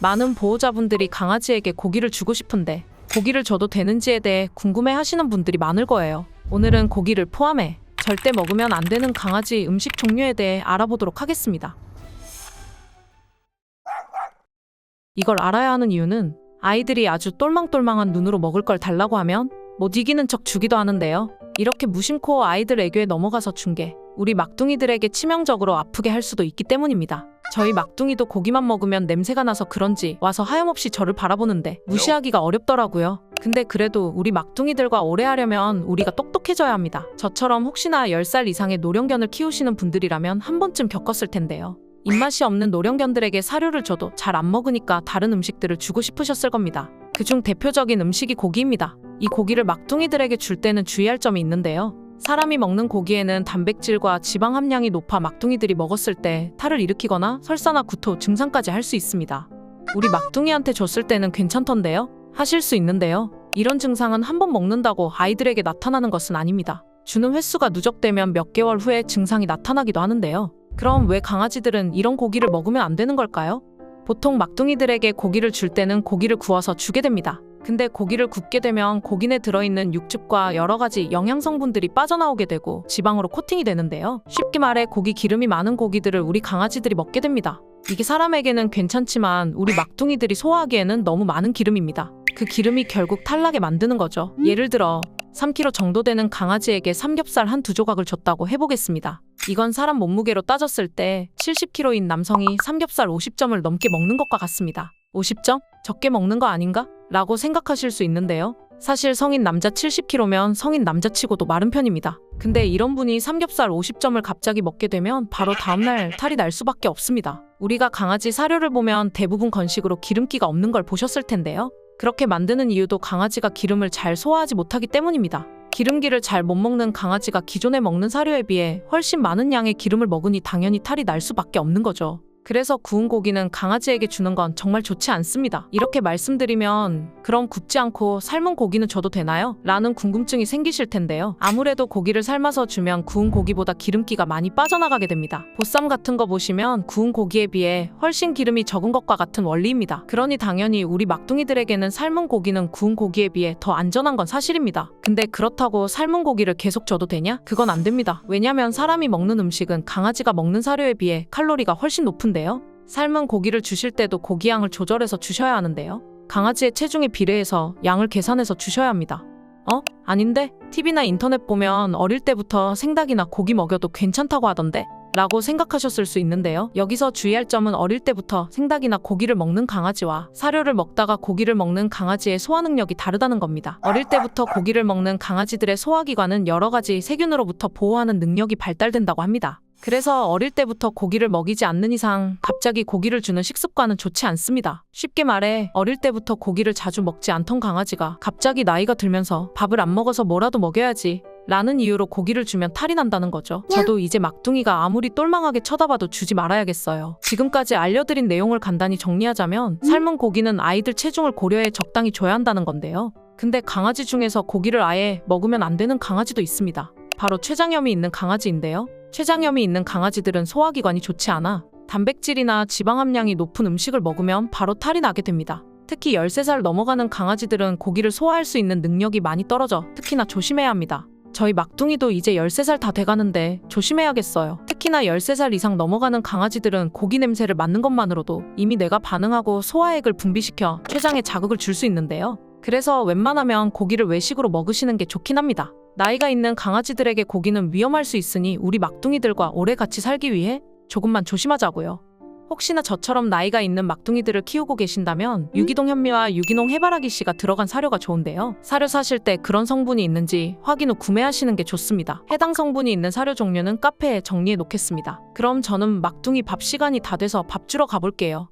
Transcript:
많은 보호자분들이 강아지에게 고기를 주고 싶은데 고기를 줘도 되는지에 대해 궁금해하시는 분들이 많을 거예요. 오늘은 고기를 포함해 절대 먹으면 안 되는 강아지 음식 종류에 대해 알아보도록 하겠습니다. 이걸 알아야 하는 이유는 아이들이 아주 똘망똘망한 눈으로 먹을 걸 달라고 하면 못 이기는 척 주기도 하는데요. 이렇게 무심코 아이들 애교에 넘어가서 준 게 우리 막둥이들에게 치명적으로 아프게 할 수도 있기 때문입니다. 저희 막둥이도 고기만 먹으면 냄새가 나서 그런지 와서 하염없이 저를 바라보는데 무시하기가 어렵더라고요. 근데 그래도 우리 막둥이들과 오래 하려면 우리가 똑똑해져야 합니다. 저처럼 혹시나 10살 이상의 노령견을 키우시는 분들이라면 한 번쯤 겪었을 텐데요. 입맛이 없는 노령견들에게 사료를 줘도 잘 안 먹으니까 다른 음식들을 주고 싶으셨을 겁니다. 그중 대표적인 음식이 고기입니다. 이 고기를 막둥이들에게 줄 때는 주의할 점이 있는데요. 사람이 먹는 고기에는 단백질과 지방 함량이 높아 막둥이들이 먹었을 때 탈을 일으키거나 설사나 구토 증상까지 할 수 있습니다. 우리 막둥이한테 줬을 때는 괜찮던데요? 하실 수 있는데요. 이런 증상은 한 번 먹는다고 아이들에게 나타나는 것은 아닙니다. 주는 횟수가 누적되면 몇 개월 후에 증상이 나타나기도 하는데요. 그럼 왜 강아지들은 이런 고기를 먹으면 안 되는 걸까요? 보통 막둥이들에게 고기를 줄 때는 고기를 구워서 주게 됩니다. 근데 고기를 굽게 되면 고기 내 들어있는 육즙과 여러 가지 영양 성분들이 빠져나오게 되고 지방으로 코팅이 되는데요. 쉽게 말해 고기 기름이 많은 고기들을 우리 강아지들이 먹게 됩니다. 이게 사람에게는 괜찮지만 우리 막둥이들이 소화하기에는 너무 많은 기름입니다. 그 기름이 결국 탈나게 만드는 거죠. 예를 들어 3kg 정도 되는 강아지에게 삼겹살 한 2조각을 줬다고 해보겠습니다. 이건 사람 몸무게로 따졌을 때 70kg인 남성이 삼겹살 50점을 넘게 먹는 것과 같습니다. 50점? 적게 먹는 거 아닌가? 라고 생각하실 수 있는데요. 사실 성인 남자 70kg면 성인 남자치고도 마른 편입니다. 근데 이런 분이 삼겹살 50점을 갑자기 먹게 되면 바로 다음날 탈이 날 수밖에 없습니다. 우리가 강아지 사료를 보면 대부분 건식으로 기름기가 없는 걸 보셨을 텐데요. 그렇게 만드는 이유도 강아지가 기름을 잘 소화하지 못하기 때문입니다. 기름기를 잘 못 먹는 강아지가 기존에 먹는 사료에 비해 훨씬 많은 양의 기름을 먹으니 당연히 탈이 날 수밖에 없는 거죠. 그래서 구운 고기는 강아지에게 주는 건 정말 좋지 않습니다. 이렇게 말씀드리면 그럼 굽지 않고 삶은 고기는 줘도 되나요? 라는 궁금증이 생기실 텐데요. 아무래도 고기를 삶아서 주면 구운 고기보다 기름기가 많이 빠져나가게 됩니다. 보쌈 같은 거 보시면 구운 고기에 비해 훨씬 기름이 적은 것과 같은 원리입니다. 그러니 당연히 우리 막둥이들에게는 삶은 고기는 구운 고기에 비해 더 안전한 건 사실입니다. 근데 그렇다고 삶은 고기를 계속 줘도 되냐? 그건 안 됩니다. 왜냐면 사람이 먹는 음식은 강아지가 먹는 사료에 비해 칼로리가 훨씬 높은 삶은 고기를 주실 때도 고기 양을 조절해서 주셔야 하는데요. 강아지의 체중에 비례해서 양을 계산해서 주셔야 합니다. 아닌데? TV나 인터넷 보면 어릴 때부터 생닭이나 고기 먹여도 괜찮다고 하던데? 라고 생각하셨을 수 있는데요. 여기서 주의할 점은 어릴 때부터 생닭이나 고기를 먹는 강아지와 사료를 먹다가 고기를 먹는 강아지의 소화 능력이 다르다는 겁니다. 어릴 때부터 고기를 먹는 강아지들의 소화기관은 여러 가지 세균으로부터 보호하는 능력이 발달된다고 합니다. 그래서 어릴 때부터 고기를 먹이지 않는 이상 갑자기 고기를 주는 식습관은 좋지 않습니다. 쉽게 말해 어릴 때부터 고기를 자주 먹지 않던 강아지가 갑자기 나이가 들면서 밥을 안 먹어서 뭐라도 먹여야지 라는 이유로 고기를 주면 탈이 난다는 거죠. 저도 이제 막둥이가 아무리 똘망하게 쳐다봐도 주지 말아야겠어요. 지금까지 알려드린 내용을 간단히 정리하자면 삶은 고기는 아이들 체중을 고려해 적당히 줘야 한다는 건데요. 근데 강아지 중에서 고기를 아예 먹으면 안 되는 강아지도 있습니다. 바로 췌장염이 있는 강아지인데요. 췌장염이 있는 강아지들은 소화기관이 좋지 않아 단백질이나 지방 함량이 높은 음식을 먹으면 바로 탈이 나게 됩니다. 특히 13살 넘어가는 강아지들은 고기를 소화할 수 있는 능력이 많이 떨어져 특히나 조심해야 합니다. 저희 막둥이도 이제 13살 다 돼가는데 조심해야겠어요. 특히나 13살 이상 넘어가는 강아지들은 고기 냄새를 맡는 것만으로도 이미 뇌가 반응하고 소화액을 분비시켜 췌장에 자극을 줄 수 있는데요. 그래서 웬만하면 고기를 외식으로 먹으시는 게 좋긴 합니다. 나이가 있는 강아지들에게 고기는 위험할 수 있으니 우리 막둥이들과 오래 같이 살기 위해 조금만 조심하자고요. 혹시나 저처럼 나이가 있는 막둥이들을 키우고 계신다면 유기농 현미와 유기농 해바라기 씨가 들어간 사료가 좋은데요. 사료 사실 때 그런 성분이 있는지 확인 후 구매하시는 게 좋습니다. 해당 성분이 있는 사료 종류는 카페에 정리해 놓겠습니다. 그럼 저는 막둥이 밥 시간이 다 돼서 밥 주러 가볼게요.